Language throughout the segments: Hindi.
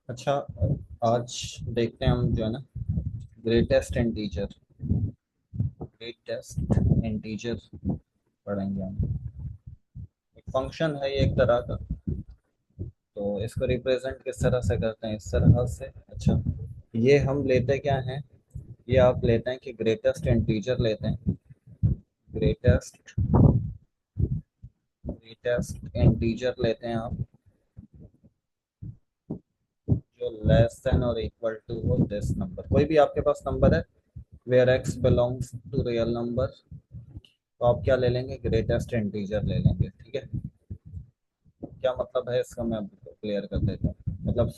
अच्छा, आज देखते हैं हम जो है ना ग्रेटेस्ट इंटीजर। ग्रेटेस्ट इंटीजर पढ़ेंगे हम। एक फंक्शन है ये एक तरह का। तो इसको रिप्रेजेंट किस तरह से करते हैं, इस तरह से। अच्छा, ये हम लेते क्या हैं, ये आप लेते हैं कि ग्रेटेस्ट इंटीजर लेते हैं। ग्रेटेस्ट ग्रेटेस्ट इंटीजर लेते हैं आप, जो लेस देन और इक्वल टू हो दिस नंबर। कोई भी आपके पास नंबर है where x belongs to real number, तो आप क्या ले लेंगे, ग्रेटेस्ट इंटीजर ले लेंगे। ठीक है, क्या मतलब है इसका मैं आपको क्लियर कर देता हूँ। मतलब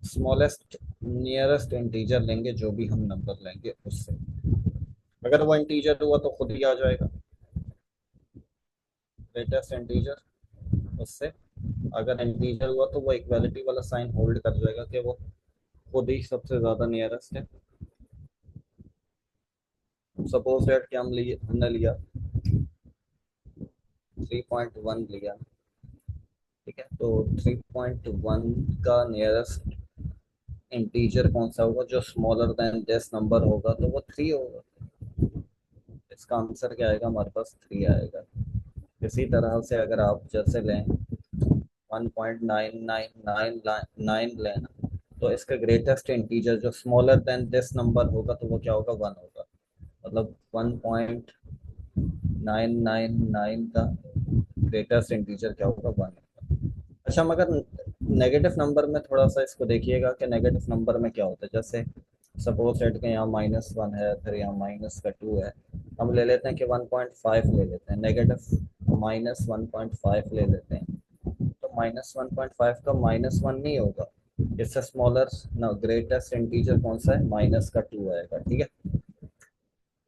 स्मॉलेस्ट नियरेस्ट इंटीजर लेंगे, जो भी हम नंबर लेंगे उससे। अगर वो इंटीजर हुआ तो खुद ही आ जाएगा ग्रेटेस्ट इंटीजर उससे। अगर इंटीजर हुआ तो वो इक्वालिटी वाला साइन होल्ड कर जाएगा कि वो खुद ही सबसे ज्यादा नियरेस्ट है। सपोज दैट कि हमने लिया 3.1 लिया। ठीक है, तो 3.1 का नियरेस्ट इंटीजर कौन सा होगा, जो स्मॉलर देन दिस नंबर होगा, तो वो 3 होगा। इसका आंसर क्या आएगा, हमारे पास 3 आएगा। इसी तरह से अगर आप जैसे लें 1.9999 लेना, तो इसका ग्रेटेस्ट इंटीजर जो स्मॉलर देन दिस नंबर होगा, तो वो क्या होगा, 1 होगा। मतलब 1.999 का ग्रेटेस्ट इंटीजर क्या होगा, 1 होगा। अच्छा, मगर नेगेटिव नंबर में थोड़ा सा इसको देखिएगा कि नेगेटिव नंबर में क्या होता है। जैसे सपोज सेट के यहाँ -1 है, फिर यहाँ -2 है। हम ले लेते हैं कि 1.5 ले लेते हैं, नेगेटिव -1.5 ले लेते हैं। तो -1.5 का -1 नहीं होगा, इससे स्मॉलर ना ग्रेटेस्ट इंटीजर कौन सा है, -2 आएगा। ठीक है,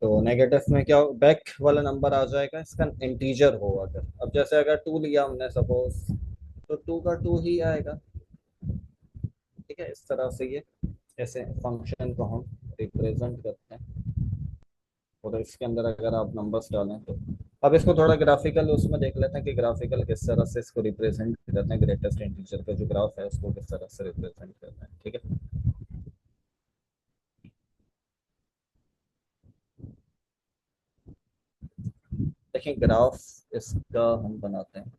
तो नेगेटिव में क्या बैक वाला नंबर आ जाएगा, इसका इंटीजर हो अगर। अब जैसे अगर 2 लिया हमने सपोज, तो 2 का 2 ही आएगा। ठीक है, इस तरह से ये ऐसे फंक्शन को हम रिप्रेजेंट करते हैं। और इसके अंदर अगर आप नंबर्स डालें तो अब इसको थोड़ा ग्राफिकल उसमें देख लेते हैं कि ग्राफिकल किस तरह से इसको रिप्रेजेंट करते हैं। ग्रेटेस्ट इंटीजर का जो ग्राफ है उसको किस तरह से रिप्रेजेंट करते हैं। ठीक है, देखिए ग्राफ इसका हम बनाते हैं।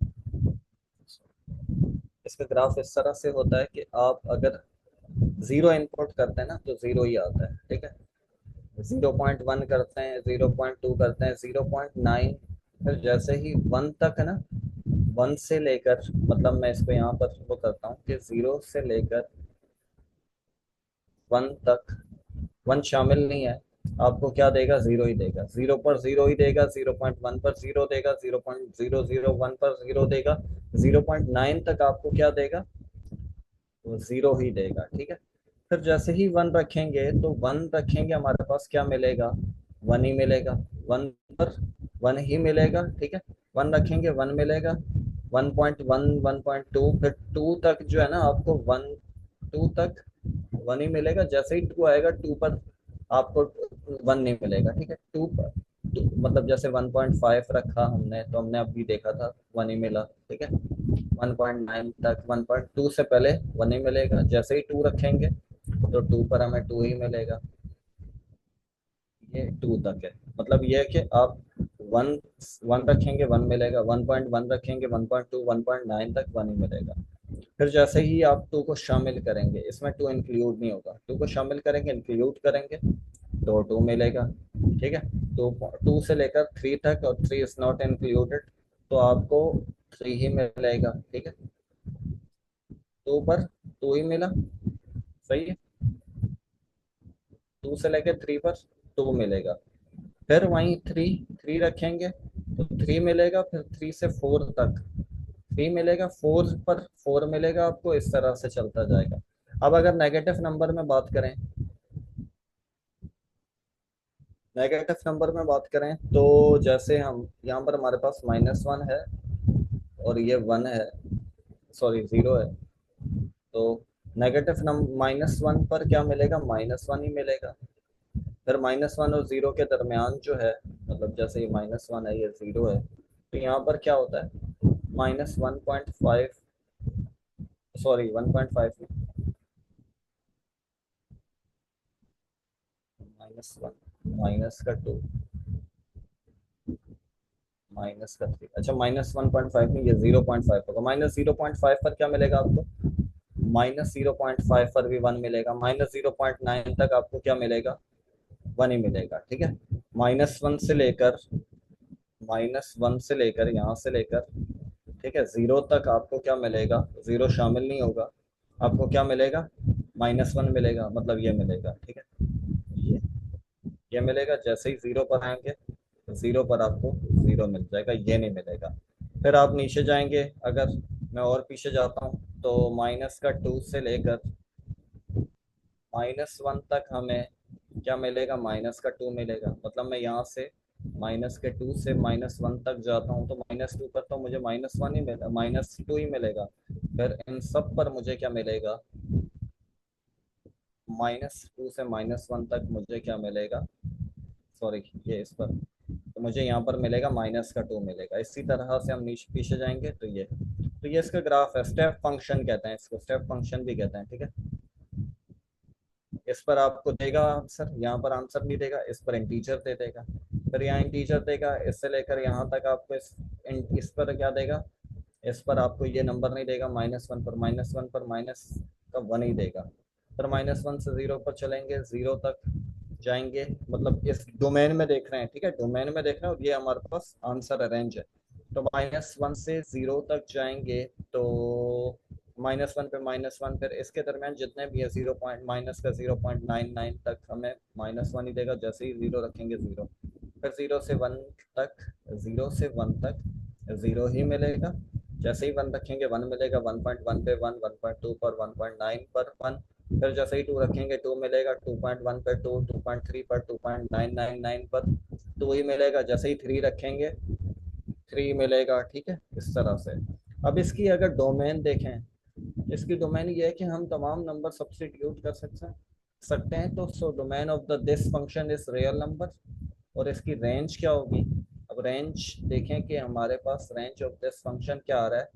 इसका ग्राफ इस तरह से होता है कि आप अगर जीरो इनपुट करते हैं ना, तो जीरो ही आता है। ठीक है, 0.1 करते हैं, 0.2 करते हैं, 0.9, फिर जैसे ही 1 तक है ना, 1 से लेकर, मतलब मैं इसको यहाँ पर वो करता हूँ कि 0 से लेकर 1 तक, 1 शामिल नहीं है, आपको क्या देगा, 0 ही देगा। 0 पर 0 ही देगा, 0.1 पर 0 देगा, 0.001 पर 0 देगा, 0.9 तक आपको क्या देगा, वो 0 ही देगा। ठीक है, फिर जैसे ही 1 रखेंगे, तो 1 रखेंगे हमारे पास क्या मिलेगा, 1 ही मिलेगा। 1 पर 1 ही मिलेगा। ठीक है, 1 रखेंगे 1 मिलेगा। 1.1, 1.2, फिर 2 तक जो है ना आपको 2 तक 1 ही मिलेगा। जैसे ही 2 आएगा, 2 पर आपको 1 नहीं मिलेगा। ठीक है, 2 पर मतलब जैसे 1.5 रखा हमने, तो हमने अभी देखा था 1 ही मिला। ठीक है, 1.9 तक 1.2 से पहले 1 ही मिलेगा। जैसे ही 2 रखेंगे, तो 2 पर हमें 2 ही मिलेगा। ये 2 तक है। मतलब ये है कि आप 1 1 रखेंगे 1 मिलेगा, 1.1 रखेंगे 1.2, 1.9 तक 1 ही मिलेगा। फिर जैसे ही आप 2 को शामिल करेंगे, इसमें 2 इंक्लूड नहीं होगा, 2 को शामिल करेंगे, इंक्लूड करेंगे, तो 2 मिलेगा। ठीक है, तो 2 से लेकर 3 तक, और 3 इज नॉट इंक्लूडेड, तो आपको 3 ही मिलेगा। ठीक है, 2 पर 2 ही मिला, सही है। 2 से लेकर 3 पर 2 मिलेगा। फिर वहीं 3 रखेंगे, तो 3 मिलेगा। फिर 3 से 4 तक 3 मिलेगा, 4 पर 4 मिलेगा आपको, इस तरह से चलता जाएगा। अब अगर नेगेटिव नंबर में बात करें, नेगेटिव नंबर में बात करें, तो जैसे हम यहाँ पर हमारे पास -1 है, और ये 1 है, सॉरी 0 है। तो नेगेटिव नंबर -1 पर क्या मिलेगा, -1 ही मिलेगा। फिर -1 और 0 के दरमियान जो है, मतलब जैसे ये -1 है, ये 0 है, तो यहाँ पर क्या होता है, -1.5 सॉरी 1.5 में -1 माइनस का 2 माइनस का 3, अच्छा -1.5 में ये 0.5 होगा। -0.5 पर क्या मिलेगा आपको? -0.5 पर भी 1 मिलेगा। -0.9 तक आपको क्या मिलेगा? 1 ही मिलेगा, ठीक है। -1 से लेकर -1 से लेकर यहाँ से लेकर, ठीक है, 0 तक आपको क्या मिलेगा? 0 शामिल नहीं होगा, आपको क्या मिलेगा? -1 मिलेगा, मतलब ये मिलेगा, ठीक है। ये ये मिलेगा। जैसे ही 0 पर आएंगे तो 0 पर आपको 0 मिल जाएगा, ये नहीं मिलेगा। फिर आप नीचे जाएंगे, अगर मैं और पीछे जाता हूँ तो -2 से लेकर -1 तक हमें क्या मिलेगा? -2 मिलेगा। मतलब मैं यहाँ से -2 से -1 तक जाता हूँ तो -2 पर तो मुझे -1 ही मिलेगा, -2 ही मिलेगा। फिर इन सब पर मुझे क्या मिलेगा? -2 से -1 तक मुझे क्या मिलेगा? सॉरी, ये इस पर, तो मुझे यहाँ पर मिलेगा -2 मिलेगा। इसी तरह से हम नीचे पीछे जाएंगे तो ये इसका ग्राफ है। स्टेप फंक्शन कहते हैं इसको, स्टेप फंक्शन भी कहते हैं, ठीक है। इस पर आपको देगा आंसर, यहाँ पर आंसर नहीं देगा, इस पर इंटीजर दे देगा। फिर यहाँ इंटीजर देगा, इससे लेकर यहाँ तक आपको इस पर क्या देगा? इस पर आपको ये नंबर नहीं देगा। -1 पर, -1 पर माइनस का 1 ही देगा। फिर -1 से 0 पर चलेंगे, 0 तक जाएंगे, मतलब इस डोमेन में देख रहे हैं, ठीक है, डोमेन में देख रहे हैं, और ये हमारे पास आंसर अरेंज है। तो -1 से 0 तक जाएंगे तो -1 पे -1, फिर इसके दरमियान जितने भी है 0 पॉइंट, माइनस का 0.99 तक हमें -1 ही देगा। जैसे ही 0 रखेंगे 0, फिर 0 से 1 तक, 0 से 1 तक 0 ही मिलेगा। जैसे ही 1 रखेंगे 1 मिलेगा। 1.1 पे 1, 1.2 पर 1.9 पर 1, फिर जैसे ही 2 रखेंगे 2 मिलेगा। 2.1 पर 2, 2.3 पर 2.999 पर 2 ही मिलेगा। जैसे ही 3 रखेंगे 3 मिलेगा, ठीक है, इस तरह से। अब इसकी अगर डोमेन देखें, इसकी डोमेन ये है कि हम तमाम नंबर सब्स्टिट्यूट कर सकते हैं। तो so domain of the this function is real number. और इसकी रेंज क्या होगी? अब रेंज देखें कि हमारे पास रेंज ऑफ दिस फंक्शन क्या आ रहा है?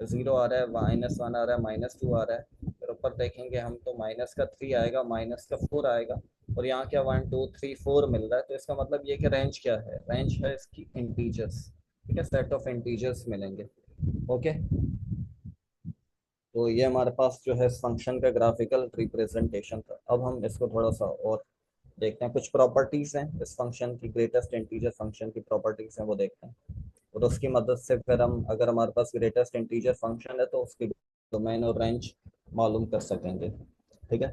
0 आ रहा है, -1 आ रहा है, -2 आ रहा है। फिर ऊपर देखेंगे हम तो माइनस का 3 आएगा, -4 आएगा, और यहाँ क्या 1 2 3 4 मिल रहा है। तो इसका मतलब ये कि रेंज क्या है? रेंज है इसकी इंटीजर्स, ठीक है, सेट ऑफ इंटीजर्स मिलेंगे। ओके, तो ये हमारे पास जो है इस फंक्शन का ग्राफिकल रिप्रेजेंटेशन था। अब हम इसको थोड़ा सा और देखते हैं। कुछ प्रॉपर्टीज हैं इस फंक्शन की, ग्रेटेस्ट इंटीजर फंक्शन की प्रॉपर्टीज हैं, वो देखते हैं। और उसकी मदद से फिर हम, अगर हमारे पास ग्रेटेस्ट इंटीजर फंक्शन है तो उसकी डोमेन और रेंज मालूम कर सकेंगे, ठीक है।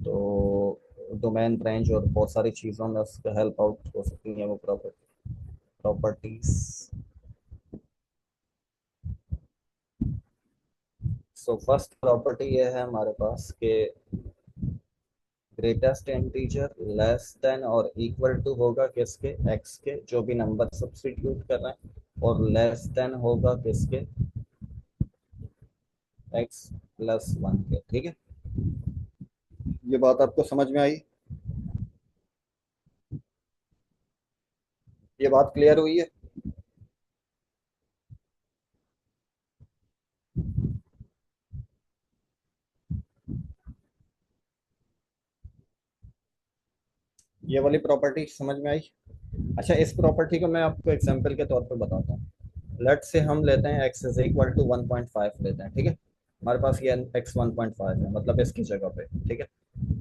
तो डोमेन, रेंज और बहुत सारी चीज़ों में उसका हेल्प आउट हो सकती है वो प्रॉपर्टीज। सो फर्स्ट प्रॉपर्टी ये है हमारे पास कि ग्रेटेस्ट इंटीजर लेस देन और इक्वल टू होगा किसके? एक्स के, जो भी नंबर सब्स्टिट्यूट कर रहे हैं, और लेस देन होगा किसके? एक्स प्लस 1 के, ठीक है। ये बात आपको समझ में आई? ये बात क्लियर हुई है? ये वाली प्रॉपर्टी समझ में आई? अच्छा, इस प्रॉपर्टी को मैं आपको एग्जांपल के तौर पे बताता हूँ। लेट से हम लेते हैं x इज इक्वल टू 1.5 लेते हैं, ठीक है। हमारे पास ये x 1.5 है, मतलब इसकी जगह पे, ठीक है।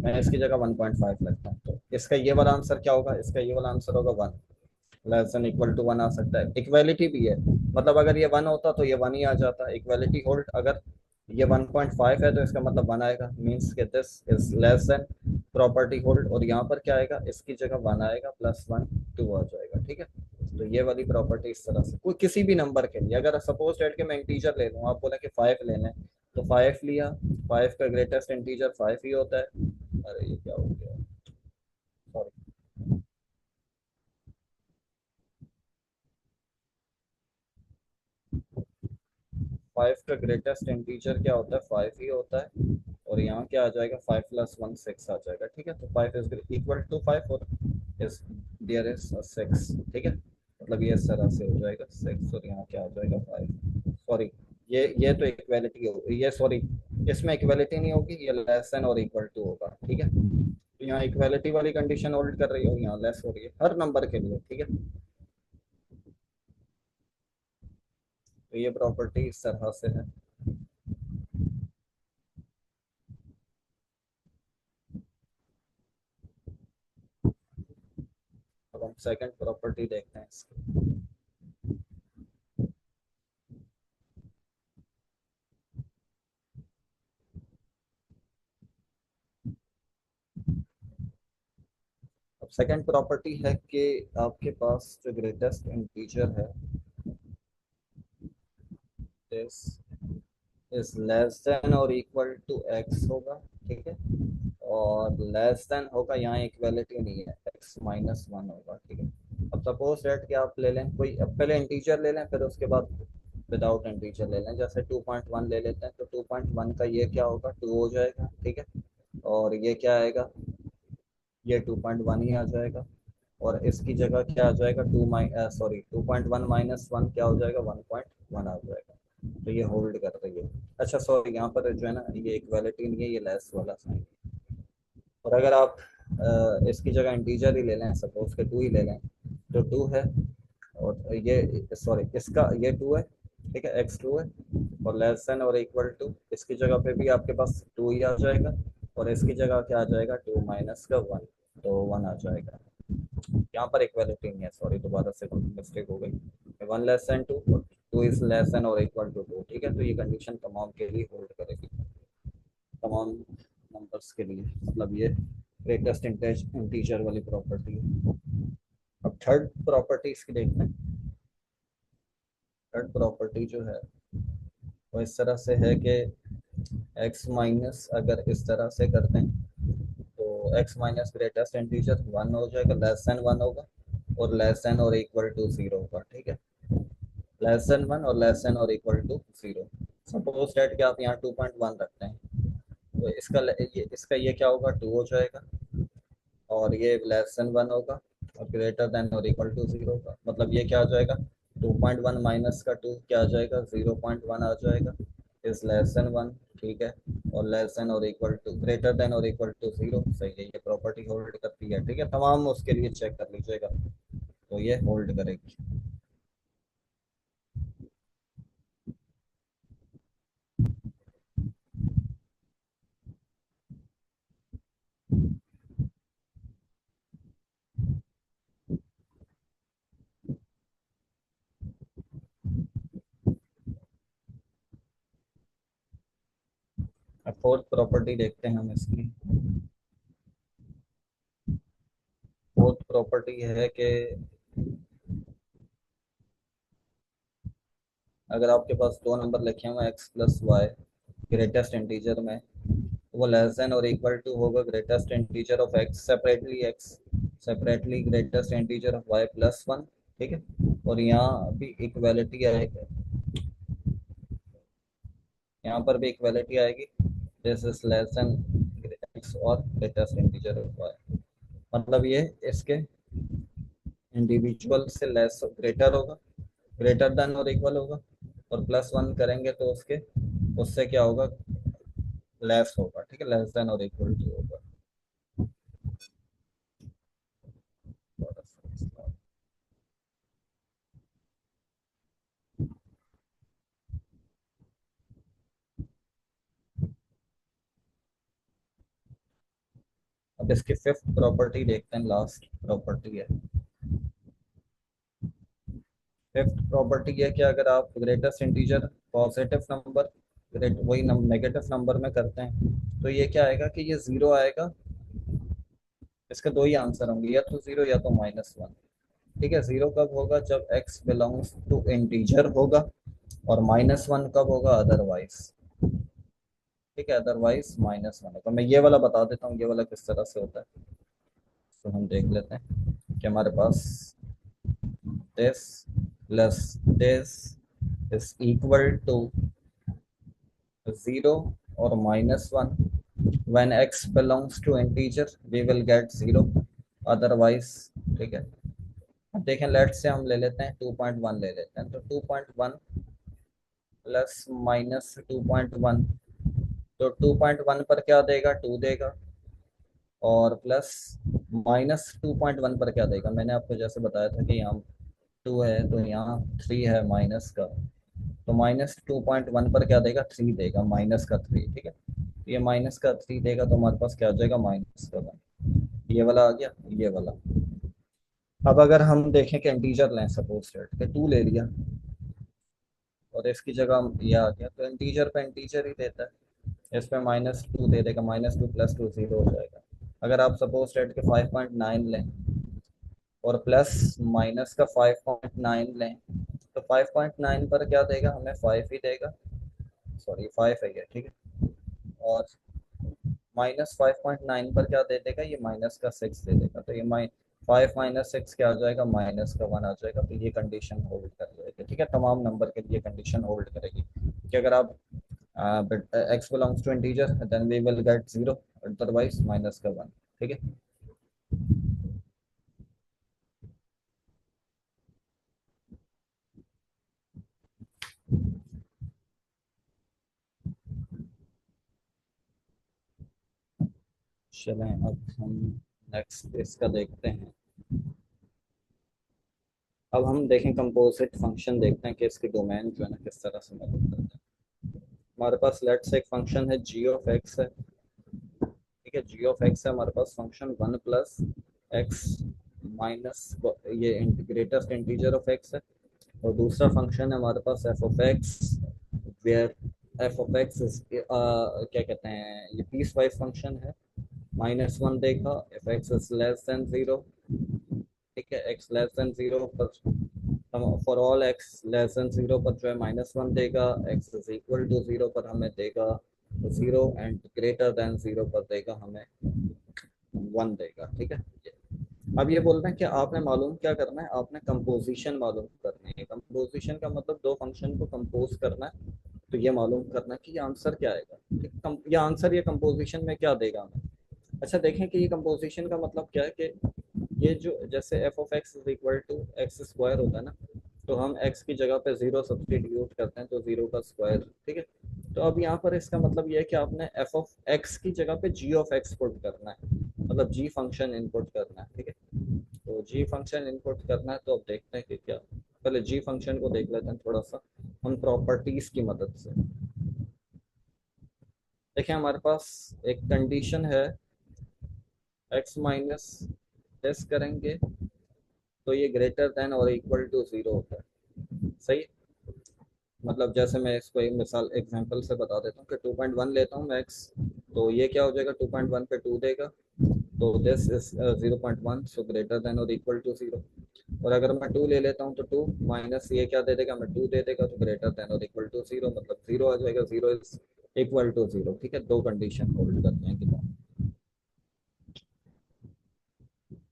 मैं इसकी जगह 1.5 लगता हूँ, तो इसका ये वाला आंसर क्या होगा? इसका ये वाला आंसर होगा 1। लेस देन इक्वल टू 1 आ सकता है। इक्वालिटी भी है, मतलब अगर ये 1 होता तो ये 1 ही आ जाता। इक्वालिटी होल्ड, अगर ये 1.5 है तो इसका मतलब 1 आएगा, मीन्स के this is less than. Property hold, और यहाँ पर क्या आएगा? इसकी जगह 1 आएगा, +1 2 आ जाएगा, ठीक है। तो ये वाली प्रॉपर्टी इस तरह से कोई किसी भी नंबर के लिए, अगर सपोज डेट के मैं इंटीजर ले लूँ, आप बोले कि 5 ले लें, तो 5 लिया। 5 का ग्रेटेस्ट इंटीजर 5 ही होता है। अरे ये क्या हो गया, सॉरी। 5 का ग्रेटेस्ट इंटीजर क्या होता है? 5 ही होता है। और यहाँ क्या आ जाएगा? 5 + 1 6 आ जाएगा, ठीक है। तो 5 इज इक्वल टू 5 और इज डियर इज 6, ठीक है। मतलब ये इस तरह से हो जाएगा 6, और यहाँ क्या आ जाएगा 5, सॉरी, ये तो इक्वालिटी होगी, ये सॉरी, इसमें इक्वालिटी नहीं होगी, ये लेस देन और इक्वल टू होगा, ठीक है। तो यहाँ इक्वालिटी वाली कंडीशन होल्ड कर रही होगी, यहाँ लेस हो रही है हर नंबर के लिए, ठीक है। तो ये प्रॉपर्टी इस तरह से है। अब हम सेकंड प्रॉपर्टी देखते हैं इसकी। अब सेकंड प्रॉपर्टी है कि आपके पास जो ग्रेटेस्ट इंटीजर है, दिस इज लेस देन और इक्वल टू एक्स होगा, ठीक है। और लेस देन होगा, यहाँ इक्वालिटी नहीं है, एक्स माइनस वन होगा, ठीक है। अब सपोज दैट कि आप ले लें कोई, अब पहले इंटीजर ले लें, फिर उसके बाद विदाउट इंटीजर ले लें। जैसे 2.1 ले लेते हैं, तो 2.1 का ये क्या होगा, 2 हो जाएगा, ठीक है। और ये क्या आएगा, ये 2.1 ही आ जाएगा। और इसकी जगह क्या आ जाएगा, 2.1 माइनस वन क्या हो जाएगा, 1.1 आ जाएगा। तो ये होल्ड कर रही है। अच्छा सॉरी, यहाँ पर जो है ना, ये इक्वालिटी नहीं है, ये लेस वाला साइन। और अगर आप इसकी जगह इंटीजर ही ले लें, सपोज के 2 ही ले लें, तो 2 है। और ये सॉरी, इसका ये 2 है, ठीक है, एक्स 2 है। और लेस देन और इक्वल टू, इसकी जगह पे भी आपके पास 2 ही आ जाएगा। और इसकी जगह क्या आ जाएगा, 2 माइनस का 1, तो 1 आ जाएगा। यहाँ पर इक्वालिटी नहीं है, सॉरी, दोबारा से मिस्टेक हो गई। 1 less than 2, 2 is less than और इक्वल टू 2, ठीक है। तो ये कंडीशन तमाम के लिए होल्ड करेगी, तमाम नंबर्स के लिए, मतलब ये ग्रेटेस्ट इंटीजर वाली प्रॉपर्टी है। अब थर्ड प्रॉपर्टी इसकी देखते हैं। थर्ड प्रॉपर्टी जो है वो इस तरह से है कि x माइनस अगर इस तरह से करते हैं, तो x माइनस ग्रेटेस्ट इंटीजर 1 हो जाएगा, लेस देन 1 होगा, और लेस देन और इक्वल टू 0 होगा, ठीक है। लेस देन 1 और लेस देन और इक्वल टू 0। सपोज दैट कि आप यहाँ 2.1 रखते हैं, तो इसका ये क्या होगा, 2 हो जाएगा। और ये लेस देन 1 होगा, और ग्रेटर देन और इक्वल टू 0 होगा। मतलब ये क्या आ जाएगा, 2.1 माइनस का 2 क्या आ जाएगा, 0.1 आ जाएगा। इज लेस देन 1, ठीक है। और लेस देन और इक्वल टू, ग्रेटर देन और इक्वल टू 0, सही है, ये प्रॉपर्टी होल्ड करती है, ठीक है। तमाम उसके लिए चेक कर लीजिएगा, तो ये होल्ड करेगी। अब फोर्थ प्रॉपर्टी देखते हैं हम इसकी। फोर्थ प्रॉपर्टी है कि अगर आपके पास दो नंबर लिखे हुए x plus y greatest integer में, तो वो लेस देन और इक्वल टू होगा greatest integer of x separately greatest integer of y plus one, ठीक है। और यहाँ भी इक्वालिटी आएगी, यहाँ पर भी इक्वालिटी आएगी, this is less than x और ग्रेटेस्ट इंटीजर ऑफ वाई। मतलब ये इसके इंडिविजुअल से लेस ग्रेटर होगा, ग्रेटर देन और इक्वल होगा। और प्लस वन करेंगे तो उसके उससे क्या होगा, लेस होगा, ठीक है, लेस देन और इक्वल टू होगा। अब इसकी फिफ्थ प्रॉपर्टी देखते हैं, लास्ट प्रॉपर्टी है। फिफ्थ प्रॉपर्टी है कि अगर आप greatest integer positive number, great वही नेगेटिव नंबर में करते हैं, तो ये क्या आएगा कि ये जीरो आएगा। इसके दो ही आंसर होंगे, या तो जीरो या तो माइनस वन, ठीक है। जीरो कब होगा, जब एक्स बिलोंग्स टू इंटीजर होगा। और माइनस वन कब होगा, अदरवाइज, ठीक है, अदरवाइज माइनस वन होगा। मैं ये वाला बता देता हूँ, ये वाला किस तरह से होता है। तो हम देख लेते हैं कि हमारे पास this plus this is equal to zero और minus one. when x belongs to integer we will get zero, otherwise, ठीक है। अब देखें, लेट से हम ले लेते हैं 2.1 ले लेते हैं, तो 2.1 प्लस माइनस 2.1, तो 2.1 पर क्या देगा, 2 देगा। और प्लस माइनस 2.1 पर क्या देगा, मैंने आपको जैसे बताया था कि यहाँ 2 है तो यहाँ 3 है माइनस का, तो माइनस 2.1 पर क्या देगा, 3 देगा, माइनस का 3, ठीक है। तो ये माइनस का 3 देगा तो हमारे पास क्या हो जाएगा, माइनस का 1। ये वाला आ गया, ये वाला। अब अगर हम देखें कि इंटीजर लें, सपोज दैट कि 2 ले लिया और इसकी जगह हम ये आ गया, तो इंटीजर पे इंटीजर ही देता है, इस पे माइनस 2 दे देगा, माइनस 2 प्लस 2 0 हो जाएगा। अगर आप सपोज दैट के 5.9 लें और प्लस माइनस का 5.9 लें, तो 5.9 पर क्या देगा हमें, 5 ही देगा, सॉरी 5 है ये, ठीक है। और माइनस 5.9 पर क्या दे देगा, ये माइनस का 6 दे देगा, तो ये 5 - 6 क्या आ जाएगा, माइनस का 1 आ जाएगा, तो ये कंडीशन होल्ड कर जाएगी, ठीक है। तमाम नंबर के लिए कंडीशन होल्ड करेगी कि अगर आप x belongs to integer then we will get 0, otherwise minus का 1, ठीक है। चलें अब हम नेक्स्ट इसका देखते हैं। अब हम देखें कंपोजिट फंक्शन, देखते हैं कि इसके डोमेन जो है ना किस तरह से मदद करते हैं। हमारे पास लेट्स से एक फंक्शन है जी ऑफ एक्स है, ठीक है। जी ऑफ एक्स है हमारे पास फंक्शन 1 प्लस एक्स माइनस, ये ग्रेटेस्ट इंटीजर ऑफ एक्स है। और दूसरा फंक्शन है हमारे पास f of x, where f of x क्या कहते हैं, ये पीस वाइज फंक्शन है। -1 देखा, F x is less than 0, ठीक है। एक्स लेस देन 0 पर हम for all x less than 0 पर जो है -1 देगा, एक्स इज इक्वल टू 0 पर हमें देगा 0, एंड ग्रेटर देन 0 पर देगा हमें 1 देगा, ठीक है। अब ये बोल रहे हैं कि आपने मालूम क्या करना है, आपने कंपोजिशन मालूम करनी है। कंपोजिशन का मतलब दो फंक्शन को कंपोज करना है, तो ये मालूम करना है कि ये आंसर क्या आएगा, ये आंसर ये कंपोजिशन में क्या देगा हमें। अच्छा देखें कि ये कंपोजिशन का मतलब क्या है कि ये जो जैसे f of x is equal to x square होता है ना, तो हम एक्स की जगह पे 0 सब्सटीट्यूट करते हैं तो 0 का स्क्वायर, ठीक है। तो अब यहाँ पर इसका मतलब ये है कि आपने एफ ऑफ एक्स की जगह पे जी ऑफ एक्स पुट करना है, मतलब जी फंक्शन इनपुट करना है, ठीक है। तो जी फंक्शन इनपुट करना है, तो अब देखते हैं कि क्या, पहले जी फंक्शन को देख लेते हैं थोड़ा सा हम प्रॉपर्टीज की मदद से। देखिए हमारे पास एक कंडीशन है, एक्स माइनस टेस्ट करेंगे तो ये ग्रेटर देन और इक्वल टू 0 होता है, सही। मतलब जैसे मैं इसको एक मिसाल एग्जांपल से बता देता हूँ कि 2.1 लेता हूँ मैं एक्स, तो ये क्या हो जाएगा, 2.1 पे 2 देगा, तो this is 0.1, so greater than और इक्वल टू 0। और अगर मैं 2 ले लेता हूँ तो 2 माइनस ये क्या दे देगा, मैं 2 दे देगा, तो ग्रेटर देन और इक्वल टू 0, मतलब 0 आ जाएगा, 0 इज इक्वल टू 0, ठीक है। दो कंडीशन होल्ड करते हैं कि,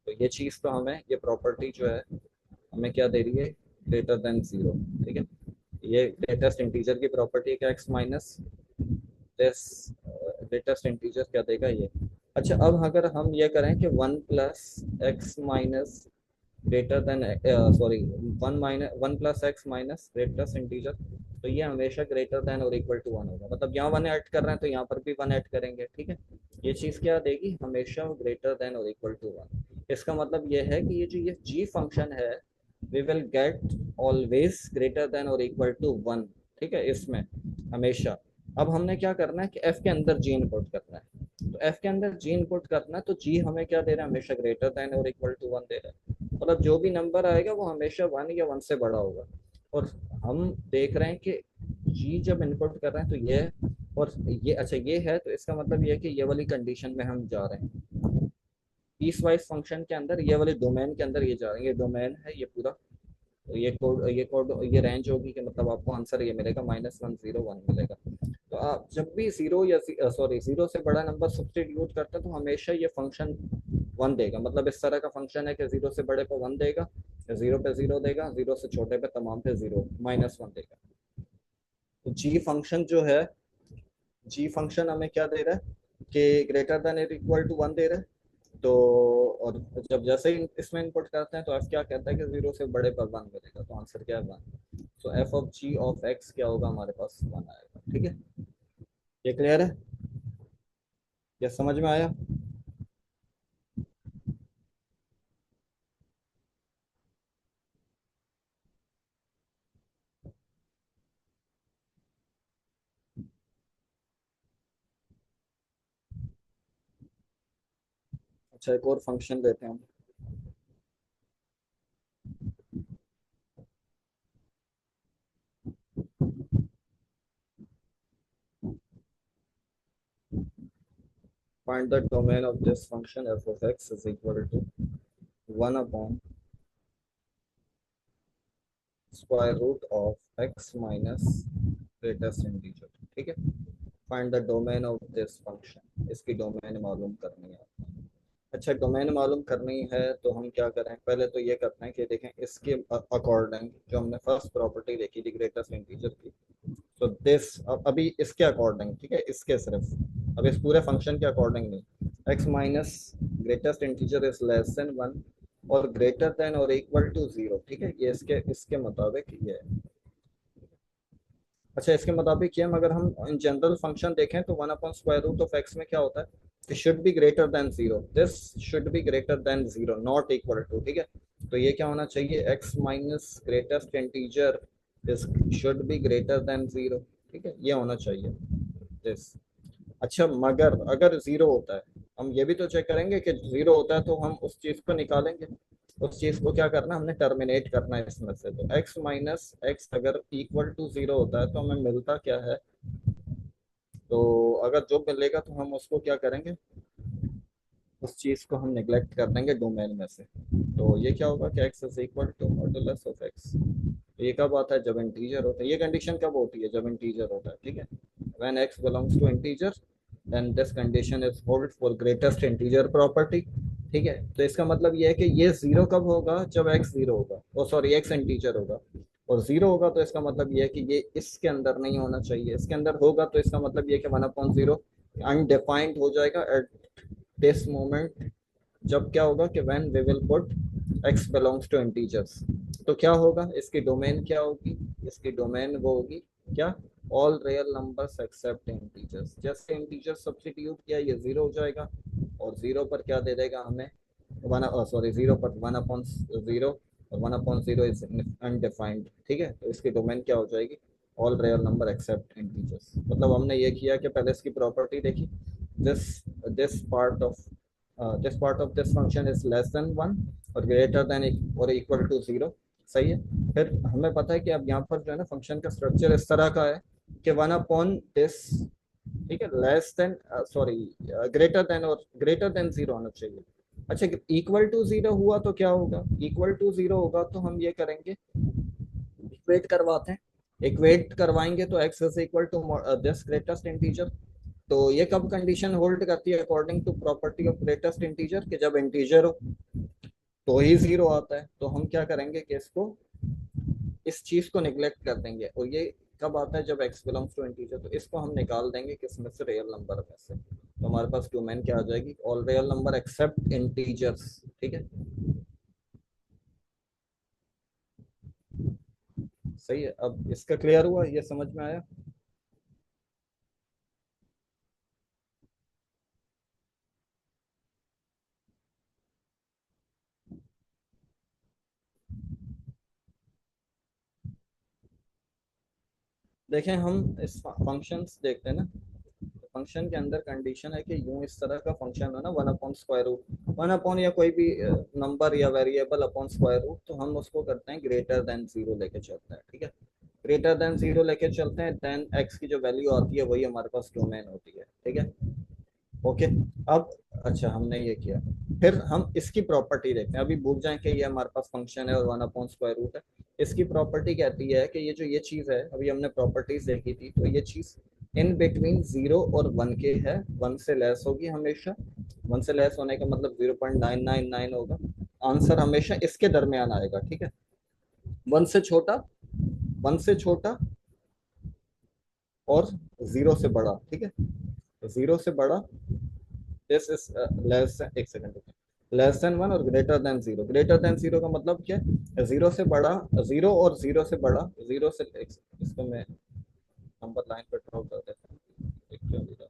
तो ये चीज़ तो हमें, ये प्रॉपर्टी जो है हमें क्या दे रही है, ग्रेटर देन 0, ठीक है। ये ग्रेटेस्ट इंटीजर की प्रॉपर्टी है कि x minus this greatest integer क्या देगा, ये। अच्छा अब अगर हम ये करें कि 1 plus x minus greater than, sorry 1 plus x minus greatest integer, तो ये हमेशा ग्रेटर देन और इक्वल टू 1 होगा, मतलब यहाँ 1 ऐड कर रहे हैं तो यहाँ पर भी 1 ऐड करेंगे, ठीक है। ये चीज़ क्या देगी, हमेशा ग्रेटर देन और इक्वल टू 1। इसका मतलब ये है कि ये जो ये जी फंक्शन है, we will get always greater than और इक्वल टू 1, ठीक है, इसमें हमेशा। अब हमने क्या करना है कि एफ के अंदर जी इनपुट करना है, तो एफ के अंदर जी इनपुट करना है, तो जी हमें क्या दे रहा है, हमेशा ग्रेटर देन और इक्वल टू 1 दे रहा है, मतलब जो भी नंबर आएगा वो हमेशा 1 या 1 से बड़ा होगा। और हम देख रहे हैं कि जी जब इनपुट कर रहे हैं तो ये है, और ये अच्छा ये है, तो इसका मतलब ये है कि ये वाली कंडीशन में हम जा रहे हैं, पीस वाइज फंक्शन के अंदर ये वाले डोमेन के अंदर ये जा रहे हैं, ये डोमेन है ये पूरा। तो ये कोड ये रेंज होगी कि मतलब आपको आंसर ये मिलेगा, -1 0 1 मिलेगा। तो आप जब भी 0 या सॉरी 0 से बड़ा नंबर सब्सटीट्यूट करते हैं तो हमेशा ये फंक्शन 1 देगा, मतलब इस तरह का फंक्शन है कि 0 से बड़े पे 1 देगा, या 0 पे 0 देगा, 0 से छोटे पे तमाम पे 0 -1 देगा। तो जी फंक्शन हमें क्या दे रहा है कि ग्रेटर देन और इक्वल टू 1 दे रहा है। तो और जब जैसे ही इसमें इनपुट करते हैं तो एफ क्या कहता है कि 0 से बड़े पर 1 मिलेगा, तो आंसर क्या है 1। So f of g of x क्या होगा, हमारे पास 1 आएगा। ठीक है, ये क्लियर है, ये समझ में आया? अच्छा, एक और फंक्शन देते हैं हम। Find the domain of this function f of x is equal to 1 upon square root of x minus greatest integer। ठीक है, find the domain of this function, इसकी डोमेन मालूम करनी है। अच्छा, डोमेन मालूम करनी है तो हम क्या करें, पहले तो ये करते हैं कि देखें इसके अकॉर्डिंग जो हमने फर्स्ट प्रॉपर्टी देखी थी ग्रेटेस्ट इंटीजर की, तो दिस अभी इसके अकॉर्डिंग, ठीक है, इसके सिर्फ, अब इस पूरे फंक्शन के अकॉर्डिंग नहीं, x minus greatest integer is less than 1 और ग्रेटर देन और इक्वल टू 0। ठीक है, ये इसके इसके मुताबिक ये है। अच्छा, इसके मुताबिक ये, मगर हम इन जनरल फंक्शन देखें तो 1 upon square root of x में क्या होता है, it should be greater than 0, this should be greater than 0 not equal to। ठीक है, तो ये क्या होना चाहिए, x minus greatest integer is should be greater than 0। ठीक है, ये होना चाहिए this। अच्छा, मगर अगर 0 होता है, हम ये भी तो चेक करेंगे कि 0 होता है तो हम उस चीज को निकालेंगे, उस चीज को क्या करना, हमने टर्मिनेट करना है इसमें से। तो x माइनस एक्स अगर इक्वल टू 0 होता है तो हमें मिलता क्या है, तो अगर जो मिलेगा तो हम उसको क्या करेंगे, उस चीज को हम निगलेक्ट कर देंगे डोमेन में से। तो ये क्या होगा कि x is equal to modulus of x। तो ये कब आता है, जब इंटीजर होता है। ये कंडीशन कब होती है, जब इंटीजर होता है। ठीक है, when x belongs to integer then this condition is hold for greatest integer property. ठीक है, तो इसका मतलब ये है कि ये 0 कब होगा, जब x 0 होगा, ओ सॉरी x इंटीजर होगा, और 0 होगा तो इसका मतलब ये है कि ये इसके अंदर नहीं होना चाहिए, इसके अंदर होगा तो इसका मतलब ये है कि 1/0 अनडिफाइंड हो जाएगा एट दिस मोमेंट। जब क्या होगा कि when we will put x belongs to integers, तो क्या होगा, इसकी डोमेन क्या होगी, इसकी डोमेन वो होगी क्या, all real numbers accept integers. जैसे इंटीजर सब्स्टिट्यूट किया ये 0 हो जाएगा, और 0 पर क्या दे देगा हमें, वन सॉरी 0 पर 1/0, और 1/0 इज अनडिफाइंड। ठीक है, तो इसकी डोमेन क्या हो जाएगी, all real number accept integers. मतलब हमने ये किया कि पहले इसकी प्रॉपर्टी देखी, this this part of this part of this function is less than 1 और ग्रेटर देन और इक्वल टू 0। सही है, फिर हमें पता है कि अब यहाँ पर जो है ना फंक्शन का स्ट्रक्चर इस तरह का है कि 1/दिस, ठीक है, less than sorry greater than और ग्रेटर देन 0 होना चाहिए। अच्छा, इक्वल टू 0 हुआ तो क्या होगा, इक्वल टू 0 होगा तो हम ये करेंगे, इक्वेट करवाते हैं, इक्वेट करवाएंगे तो x is equal to this greatest integer. तो ये कब कंडीशन होल्ड करती है, according to property of greatest integer, कि जब इंटीजर हो तो ही 0 आता है। तो हम क्या करेंगे कि इसको, इस चीज को निग्लेक्ट कर देंगे, और ये कब आता है, जब x बिलोंग्स टू इंटीजर, तो इसको हम निकाल देंगे किस में से, रियल नंबर में से। तो हमारे पास डोमेन क्या आ जाएगी, all real number accept integers. ठीक है, सही है, अब इसका क्लियर हुआ, ये समझ में आया? देखें, हम इस फंक्शंस देखते हैं ना, फंक्शन के अंदर कंडीशन है कि यूं इस तरह का फंक्शन है ना, 1/√, 1 या कोई भी नंबर या वेरिएबल अपॉन स्क्वायर रूट, तो हम उसको करते हैं ग्रेटर देन 0 लेके चलते हैं। ठीक है, ग्रेटर देन 0 लेके चलते हैं, देन एक्स की जो वैल्यू आती है वही हमारे पास डोमेन होती है। ठीक है, ओके। अब अच्छा, हमने ये किया, फिर हम इसकी प्रॉपर्टी देखते हैं। अभी भूल जाएं कि ये हमारे पास फंक्शन है और 1/√, है। इसकी प्रॉपर्टी कहती है कि ये जो ये चीज है, अभी हमने प्रॉपर्टीज देखी थी, तो ये चीज इन बिटवीन 0 और 1 के है, 1 से लेस होगी हमेशा। 1 से लेस होने का मतलब 0.999 होगा। आंसर हमेशा इसके दरमियान आएगा। ठीक है, 1 से छोटा, 1 से छोटा और 0 से बड़ा। ठीक है, तो 0 से बड़ा, दिस इज लेस, एक सेकंड, लेस देन वन और greater than zero. Greater than zero का मतलब क्या है? जीरो से बड़ा, जीरो और जीरो से बड़ा, जीरो से इसको मैं नंबर लाइन पे ड्रॉ कर देता हूँ, एक क्यों नहीं रहा?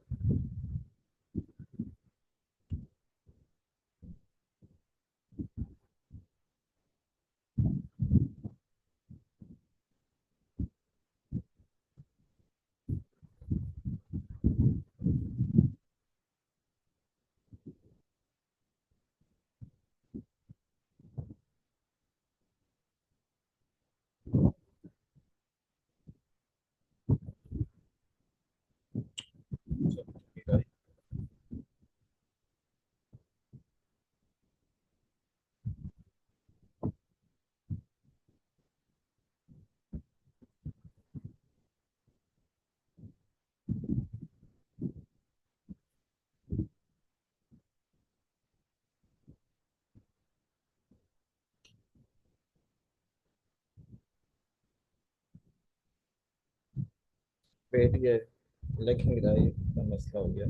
चलो, ठीक है। पेट ये लिख नहीं रहा, ये क्या मसला हो गया?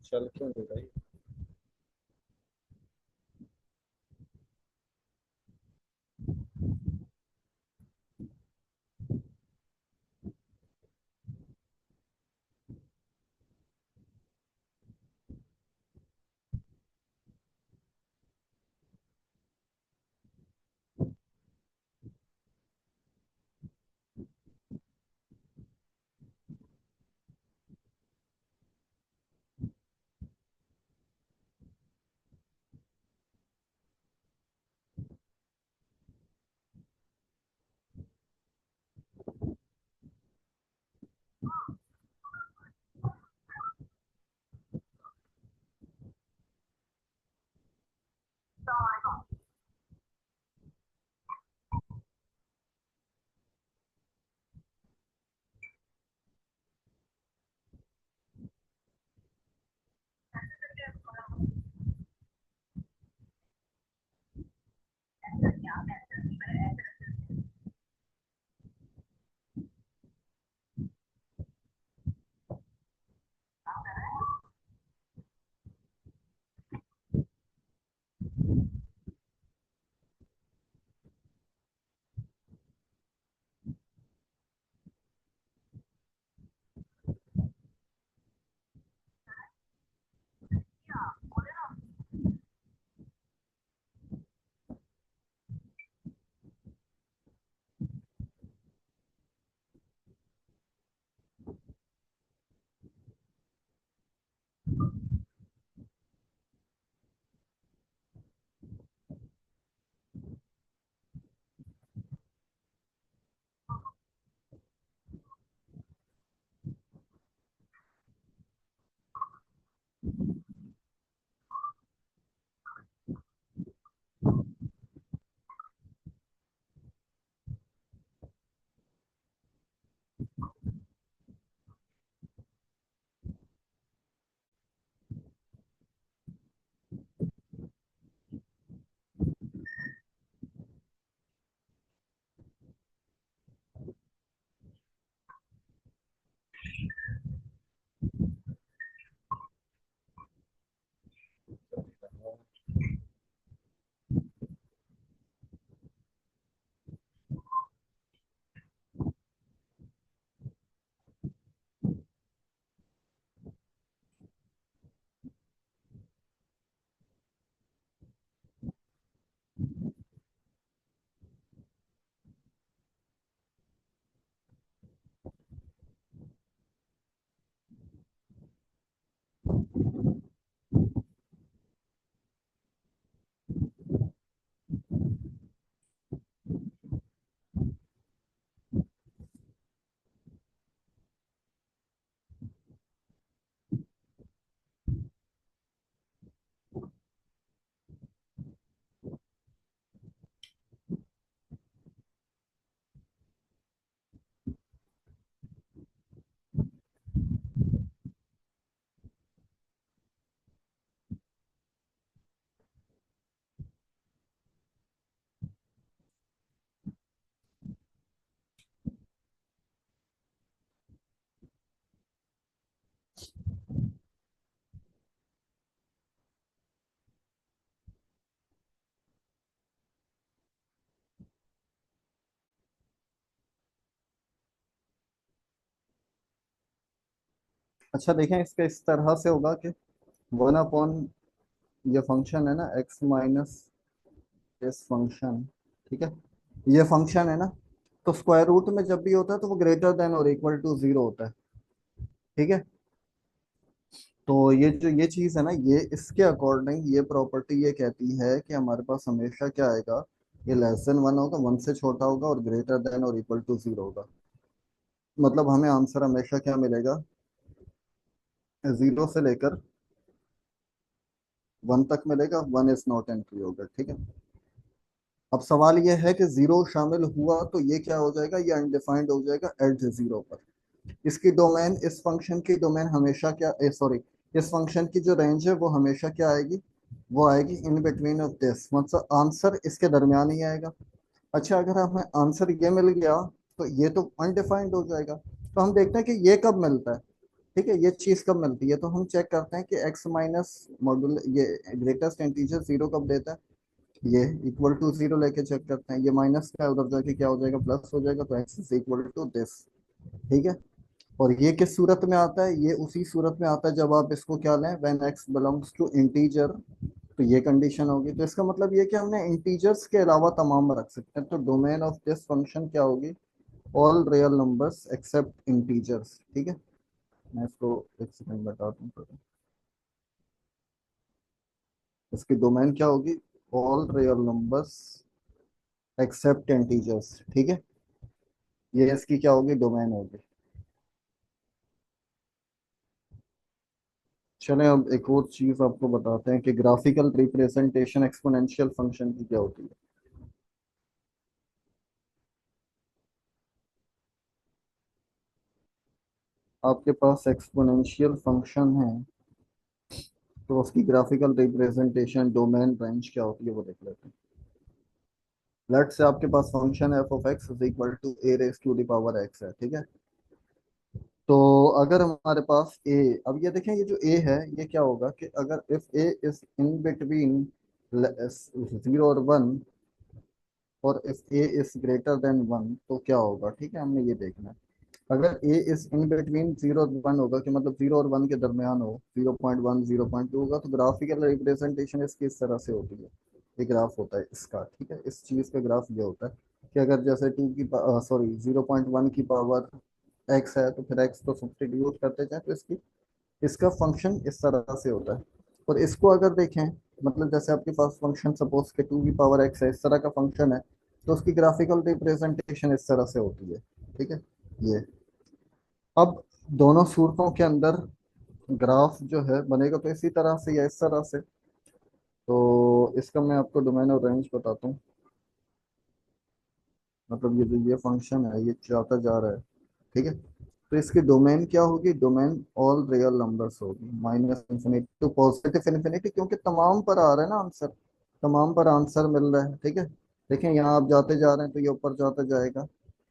चल क्यों नहीं भाई? अच्छा देखें, इसका इस तरह से होगा कि 1 अपॉन, ये फंक्शन है ना एक्स माइनस इस फंक्शन, ठीक है, ये फंक्शन है ना, तो स्क्वायर रूट में जब भी होता है तो वो ग्रेटर देन और इक्वल टू जीरो होता है, ठीक है। तो ये जो ये चीज है ना, ये इसके अकॉर्डिंग ये प्रॉपर्टी ये कहती है कि हमारे पास हमेशा क्या आएगा, ये लेस देन वन होगा, वन से छोटा होगा, और ग्रेटर देन और इक्वल टू जीरो होगा। मतलब हमें आंसर हमेशा क्या मिलेगा, जीरो से लेकर वन तक मिलेगा, वन इज नॉट एंट्री होगा, ठीक है। अब सवाल ये है कि जीरो शामिल हुआ तो ये क्या हो जाएगा, ये अनडिफाइंड हो जाएगा एट जीरो पर। इसकी डोमेन, इस फंक्शन की डोमेन हमेशा क्या, सॉरी, इस फंक्शन की जो रेंज है वो हमेशा क्या आएगी, वो आएगी इन बिटवीन ऑफ दिस, मतलब आंसर इसके दरमियान ही आएगा। अच्छा, अगर हमें आंसर ये मिल गया तो ये तो अनडिफाइंड हो जाएगा, तो हम देखते हैं कि ये कब मिलता है, ठीक है, ये चीज कब मिलती है, तो हम चेक करते हैं कि एक्स माइनस मॉड्यूल ये ग्रेटेस्ट इंटीजर जीरो कब देता है, ये इक्वल टू जीरो लेके चेक करते हैं, ये माइनस का उधर जाके क्या हो जाएगा, प्लस हो जाएगा, तो x is equal to this, ठीक है। और ये किस सूरत में आता है, ये उसी सूरत में आता है जब आप इसको क्या लें, when x belongs to integer, तो ये कंडीशन होगी, तो इसका मतलब ये कि हमने इंटीजर्स के अलावा तमाम रख सकते हैं, तो डोमेन ऑफ दिस फंक्शन क्या होगी, all real numbers accept integers, ठीक है। मैं इसको एक सेकंड बताता हूँ थोड़ा। इसकी डोमेन क्या होगी, all real numbers accept integers, ठीक है, ये इसकी क्या होगी, डोमेन होगी। चलें अब एक और चीज आपको बताते हैं कि ग्राफिकल रिप्रेजेंटेशन एक्सपोनेंशियल फंक्शन की क्या होती है। आपके पास एक्सपोनेंशियल फंक्शन है, तो उसकी ग्राफिकल रिप्रेजेंटेशन डोमेन रेंज क्या होती है वो देख लेते हैं। लेट से आपके पास function f of x is equal to a raise to the power x है, ठीक है। तो अगर हमारे पास ए, अब ये देखें, ये जो ए है ये क्या होगा कि अगर if A is in between zero और वन, और if A is greater than one, तो क्या होगा, ठीक है, हमने ये देखना है। अगर ए इज इन बिटवीन जीरो और वन होगा, कि मतलब जीरो और वन के दरमियान हो, 0.1 0.2 होगा, तो ग्राफिकल रिप्रेजेंटेशन इसकी इस तरह से होती है, ये ग्राफ होता है इसका, ठीक है, इस चीज का ग्राफ ये होता है कि अगर जैसे टू की सॉरी 0.1 की पावर एक्स है, तो फिर एक्स को सब्स्टिट्यूट करते जाए, तो इसकी इसका फंक्शन इस तरह से होता है। और इसको अगर देखें, मतलब जैसे आपके पास फंक्शन सपोज के टू की पावर एक्स है, इस तरह का फंक्शन है, तो उसकी ग्राफिकल रिप्रेजेंटेशन इस तरह से होती है, ठीक है, ये। अब दोनों सूरतों के अंदर ग्राफ जो है बनेगा तो इसी तरह से या इस तरह से, तो इसका मैं आपको डोमेन और रेंज बताता हूँ। मतलब ये जो ये फंक्शन है ये जाता जा रहा है, ठीक है, तो इसकी डोमेन क्या होगी, डोमेन ऑल रियल नंबर्स होगी, minus infinity to positive infinity, क्योंकि तमाम पर आ रहा है ना आंसर, तमाम पर आंसर मिल रहा है, ठीक है। देखें यहाँ आप जाते जा रहे हैं तो ये ऊपर जाता जाएगा,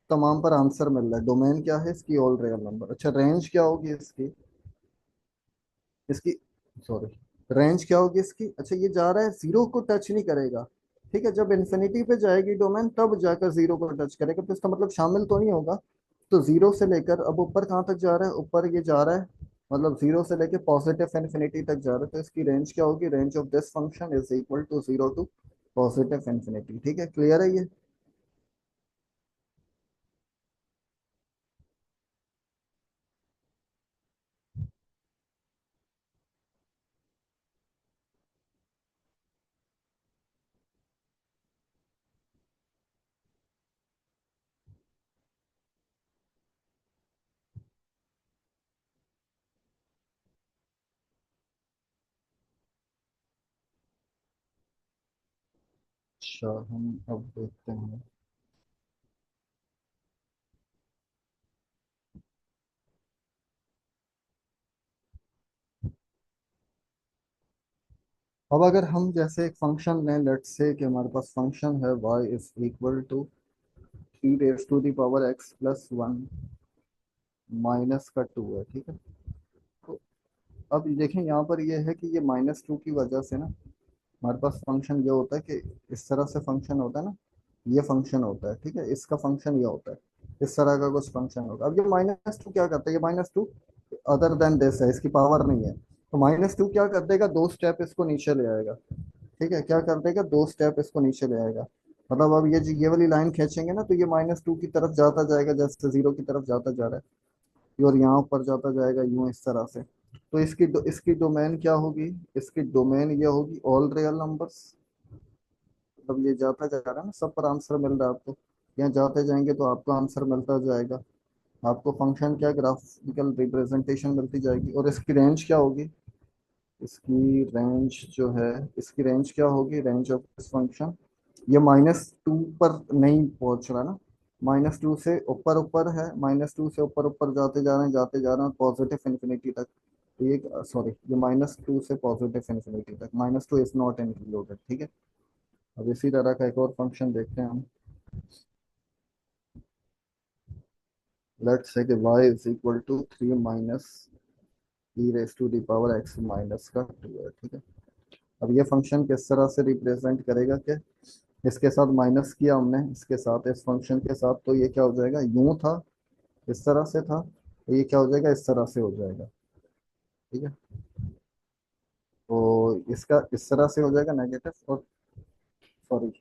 तमाम पर आंसर मिल रहा है, डोमेन क्या है इसकी, ऑल रियल नंबर। अच्छा, रेंज क्या होगी इसकी, इसकी सॉरी, रेंज क्या होगी इसकी, अच्छा ये जा रहा है जीरो को टच नहीं करेगा, ठीक है, जब इन्फिनिटी पे जाएगी डोमेन तब जाकर जीरो को टच करेगा, तो इसका मतलब शामिल तो नहीं होगा। तो जीरो से लेकर अब ऊपर कहाँ तक जा रहा है, ऊपर ये जा रहा है, मतलब जीरो से लेकर पॉजिटिव इन्फिनिटी तक जा रहा है, तो इसकी रेंज क्या होगी, range of this function is equal to zero to positive infinity, ठीक है, क्लियर है ये। अच्छा, हम अब देखते हैं। अब अगर हम जैसे एक फंक्शन लें, लेट्स से कि हमारे पास फंक्शन है y is equal to three raise to the power x plus one minus का टू है, ठीक है। तो अब देखें यहाँ पर ये है कि ये माइनस टू की वजह से ना हमारे पास फंक्शन ये होता है कि इस तरह से फंक्शन होता है ना, ये फंक्शन होता है, ठीक है, इसका फंक्शन ये होता है, इस तरह का कुछ फंक्शन होगा। अब ये माइनस टू क्या करता है, ये minus two other than this है, इसकी पावर नहीं है। तो -2 क्या कर देगा, 2 स्टेप इसको नीचे ले आएगा। ठीक है, क्या कर देगा, 2 स्टेप इसको नीचे ले आएगा। मतलब अब ये वाली लाइन खींचेंगे ना, तो ये -2 की तरफ जाता जाएगा, जैसे 0 की तरफ जाता जा रहा है। और यहाँ ऊपर जाता जाएगा यूं इस तरह से। तो इसकी डोमेन क्या होगी, इसकी डोमेन ये होगी ऑल रियल नंबर्स। मतलब ये जाता जा रहा है ना, सब पर आंसर मिल रहा है आपको। यहाँ जाते जाएंगे तो आपको आंसर मिलता जाएगा। आपको फंक्शन क्या, ग्राफिकल रिप्रेजेंटेशन मिलती जाएगी। और इसकी रेंज क्या होगी, इसकी रेंज जो है, इसकी रेंज क्या होगी, रेंज ऑफ दिस फंक्शन। ये -2 पर नहीं पहुंच रहा ना, -2 से ऊपर ऊपर है, -2 से ऊपर ऊपर जाते जा रहे हैं, जाते जा रहे हैं पॉजिटिव इन्फिनिटी तक। तो ये सॉरी, ये -2 से पॉजिटिव इन्फिनिटी तक, -2 इज नॉट इंक्लूडेड। ठीक है। अब इसी तरह का एक और फंक्शन देखते हैं हम। लेट्स से कि y is equal to 3 minus e raise to the power x minus का 2 है। ठीक है। अब ये फंक्शन किस तरह से रिप्रेजेंट करेगा कि इसके साथ माइनस किया हमने, इसके साथ, इस फंक्शन के साथ, तो ये क्या हो जाएगा, यूं था, इस तरह से था, तो ये क्या हो जाएगा, इस तरह से हो जाएगा। ठीक है। तो इसका इस तरह से हो जाएगा नेगेटिव। और सॉरी,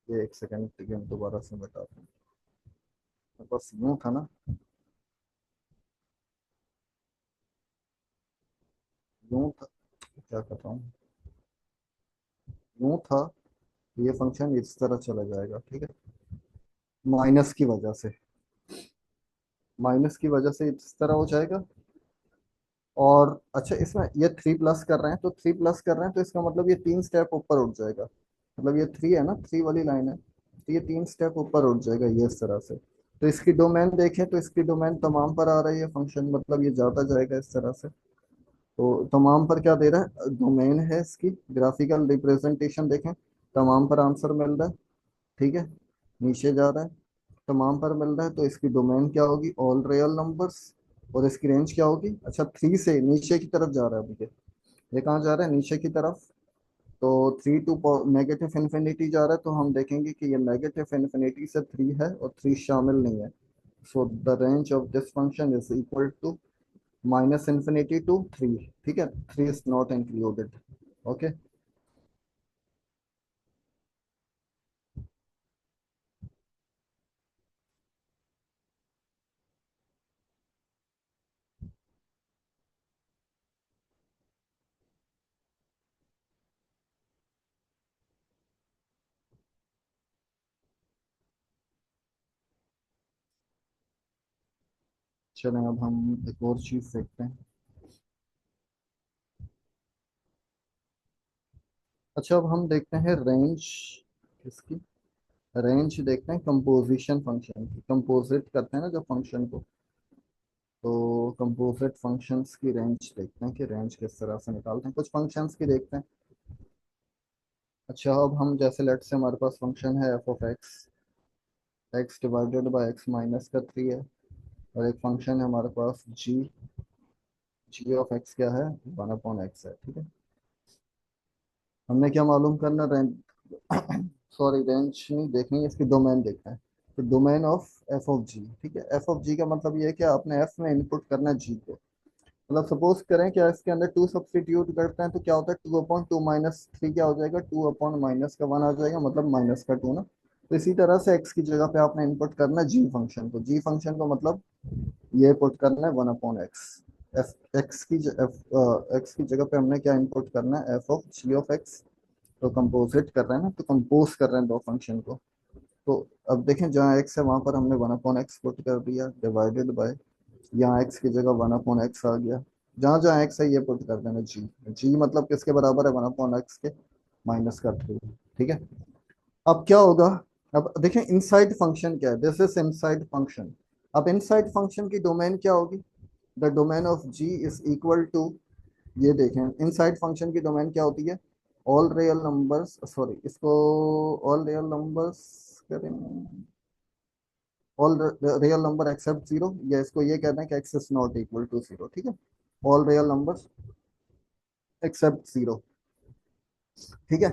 ये एक सेकंड, ठीक है, हम दोबारा से बताते हैं। तो बस यूं था ना, यूं था, क्या कर रहा हूँ, यूं था, ये फंक्शन इस तरह चला जाएगा। ठीक है। माइनस की वजह से, माइनस की वजह से इस तरह हो जाएगा। और अच्छा, इसमें ये 3 प्लस कर रहे हैं, तो 3 प्लस कर रहे हैं, तो इसका मतलब ये 3 स्टेप ऊपर उठ जाएगा। मतलब ये 3 है ना, 3 वाली लाइन है, तो ये 3 स्टेप ऊपर उठ जाएगा, ये इस तरह से। तो इसकी डोमेन देखें, तो इसकी डोमेन तमाम पर आ रही है फंक्शन, मतलब ये जाता जाएगा इस तरह से। तो तमाम पर क्या दे रहा है, डोमेन है इसकी, ग्राफिकल रिप्रेजेंटेशन देखें, तमाम पर आंसर मिल रहा है। ठीक है। नीचे जा रहा है, तमाम पर मिल रहा है, तो इसकी डोमेन क्या होगी, ऑल रियल नंबर्स। और इसकी रेंज क्या होगी, अच्छा 3 से नीचे की तरफ जा रहा है अभी ये कहाँ जा रहा है, नीचे की तरफ। तो 3 टू नेगेटिव इन्फिनिटी जा रहा है, तो हम देखेंगे कि ये नेगेटिव इन्फिनिटी से 3 है और 3 शामिल नहीं है। So the range of this function is equal to -minus infinity to 3। ठीक है, 3 इज नॉट इंक्लूडेड। ओके। चलें, अब हम एक और चीज देखते हैं। अच्छा, अब हम देखते हैं रेंज, किसकी, रेंज देखते हैं कंपोजिशन फंक्शन की। कंपोजिट करते हैं ना जब फंक्शन को, तो कंपोजिट फंक्शंस की रेंज देखते हैं कि रेंज किस तरह से निकालते हैं, कुछ फंक्शंस की देखते हैं। अच्छा, अब हम जैसे लेट से हमारे पास फंक्शन है f of x, x divided by x minus का 3 है। और एक फंक्शन है हमारे पास जी, जी ऑफ एक्स क्या है, 1/x है। ठीक है। हमने क्या मालूम करना, रेंज सॉरी, रेंज नहीं देखनी है, इसकी डोमेन देखना है। तो डोमेन ऑफ एफ ऑफ जी। ठीक है, एफ ऑफ जी का मतलब ये है कि आपने एफ में इनपुट करना है जी को। मतलब सपोज करें कि इसके अंदर 2 सब्सटीट्यूट करते हैं, तो क्या होता है, 2/2 - 3 क्या हो जाएगा, 2/-1 आ जाएगा, मतलब -2 ना। तो इसी तरह से एक्स की जगह पे आपने इनपुट करना है जी फंक्शन को। जी फंक्शन को मतलब ये पुट करना है 1/x। एफ एक्स की जगह पे हमने क्या इनपुट करना है, f of g of x. तो कंपोजिट कर रहे हैं ना, तो कंपोज कर रहे हैं दो फंक्शन को। तो अब देखें, जहाँ एक्स है वहां पर हमने 1/x पुट कर दिया, डिवाइडेड बाय, यहाँ एक्स की जगह 1/x आ गया। जहाँ जहाँ एक्स है ये पुट कर देना जी। जी मतलब किसके बराबर है, 1/x के -3। ठीक है। अब क्या होगा, अब देखें इनसाइड फंक्शन क्या है, दिस इज इनसाइड फंक्शन। अब इनसाइड फंक्शन की डोमेन क्या होगी, the domain of g is equal to, ये देखें इनसाइड फंक्शन की डोमेन क्या होती है, ऑल रियल नंबर्स, सॉरी इसको ऑल रियल नंबर्स करें, all real number except zero, या इसको ये कहते हैं कि x is not equal to zero. ठीक है, all real numbers except zero. ठीक है।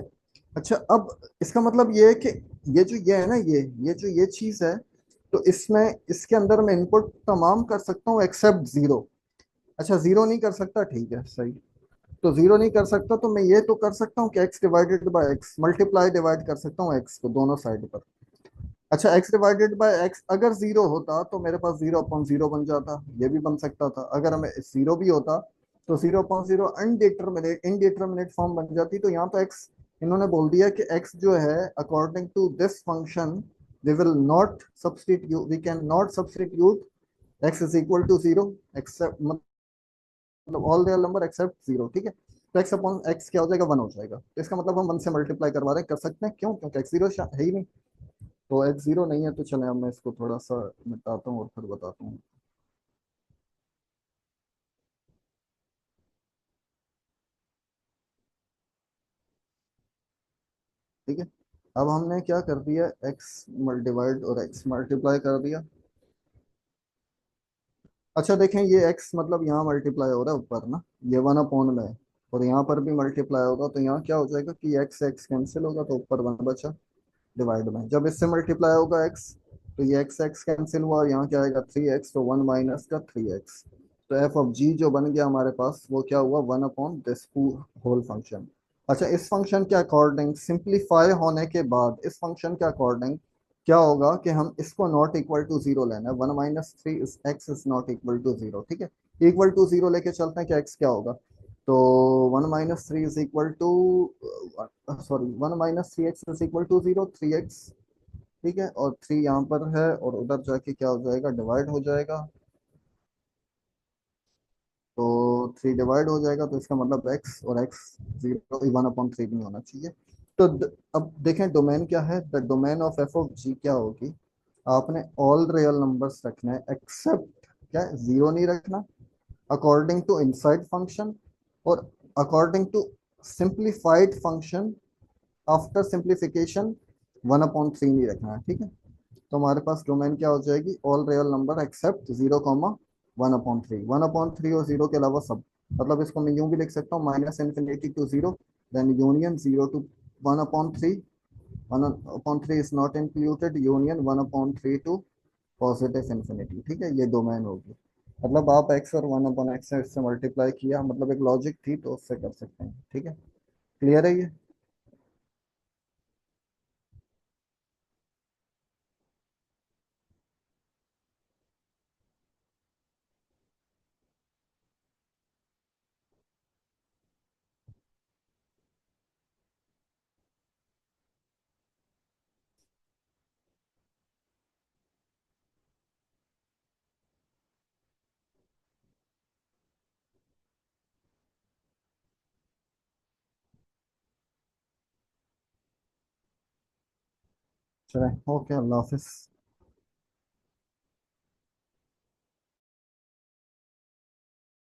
अच्छा, अब इसका मतलब ये है कि ये जो ये है ना, ये जो ये चीज है, तो इसमें इसके अंदर मैं इनपुट तमाम कर सकता हूँ एक्सेप्ट जीरो। अच्छा जीरो नहीं कर सकता, ठीक है सही। तो जीरो नहीं कर सकता तो मैं ये तो कर सकता हूँ कि x divided by x, multiply divide कर सकता हूँ एक्स को दोनों साइड पर। अच्छा एक्स डिवाइडेड बाय एक्स अगर जीरो होता तो मेरे पास जीरो अपॉन जीरो बन जाता, ये भी बन सकता था। अगर हमें जीरो भी होता तो zero upon zero undeterminate indeterminate form बन जाती। तो यहाँ तो एक्स इन्होंने बोल दिया कि एक्स जो है according to this function we will not substitute, we can not substitute x is equal to zero except, मतलब all real number except zero, ठीक है। तो एक्स अपॉन एक्स क्या हो जाएगा, वन हो जाएगा। तो इसका मतलब हम वन से मल्टीप्लाई करवा रहे हैं, कर सकते हैं, क्यों, क्योंकि एक्स जीरो है ही नहीं। तो एक्स जीरो नहीं है तो चले अब मैं इसको थोड़ा सा मिटाता हूँ और फिर बताता हूँ। ठीक है, अब हमने क्या कर दिया, एक्स डिवाइड और एक्स मल्टीप्लाई कर दिया। अच्छा देखें ये एक्स मतलब यहाँ मल्टीप्लाई हो रहा है ऊपर ना, ये वन अपॉन में है, और यहाँ पर भी मल्टीप्लाई होगा तो यहाँ क्या हो जाएगा कि एक्स एक्स कैंसिल होगा तो ऊपर वन बचा डिवाइड में। जब इससे मल्टीप्लाई होगा एक्स तो ये एक्स एक्स कैंसिल हुआ और यहाँ क्या आएगा थ्री एक्स, तो वन माइनस का थ्री एक्स। तो एफ ऑफ जी जो बन गया हमारे पास वो क्या हुआ, one upon this whole function. अच्छा इस फंक्शन के अकॉर्डिंग सिंप्लीफाई होने के बाद इस फंक्शन के अकॉर्डिंग क्या होगा कि हम इसको नॉट इक्वल टू जीरो लेना है, one minus three x is not equal to zero, ठीक है। इक्वल टू जीरो लेके चलते हैं कि एक्स क्या होगा। तो one minus three is equal to, sorry one minus three x is equal to zero, three x, ठीक है। और थ्री यहाँ पर है और उधर जाके क्या हो जाएगा, डिवाइड हो जाएगा। तो थ्री डिवाइड हो जाएगा तो इसका मतलब एक्स और x zero, one upon three नहीं होना चाहिए। तो अब देखें डोमेन क्या है, the domain of f of g क्या होगी, आपने ऑल रियल नंबर्स रखना है एक्सेप्ट क्या जीरो नहीं रखना, अकॉर्डिंग टू इनसाइड फंक्शन, और according to simplified function after simplification one upon three नहीं रखना है, ठीक है। तो हमारे पास डोमेन क्या हो जाएगी, all real number except zero comma one upon three, one upon three और जीरो के अलावा सब। मतलब इसको मैं यूं भी लिख सकता हूँ minus infinity to zero, then union zero to one upon three, one upon three is not included, union one upon three to positive infinity, ठीक है। ये डोमेन होगी। मतलब आप एक्स और वन अपॉन एक्स से मल्टीप्लाई किया, मतलब एक लॉजिक थी तो उससे कर सकते हैं, ठीक है। क्लियर है ये। चलें, ओके, अल्लाह हाफिज।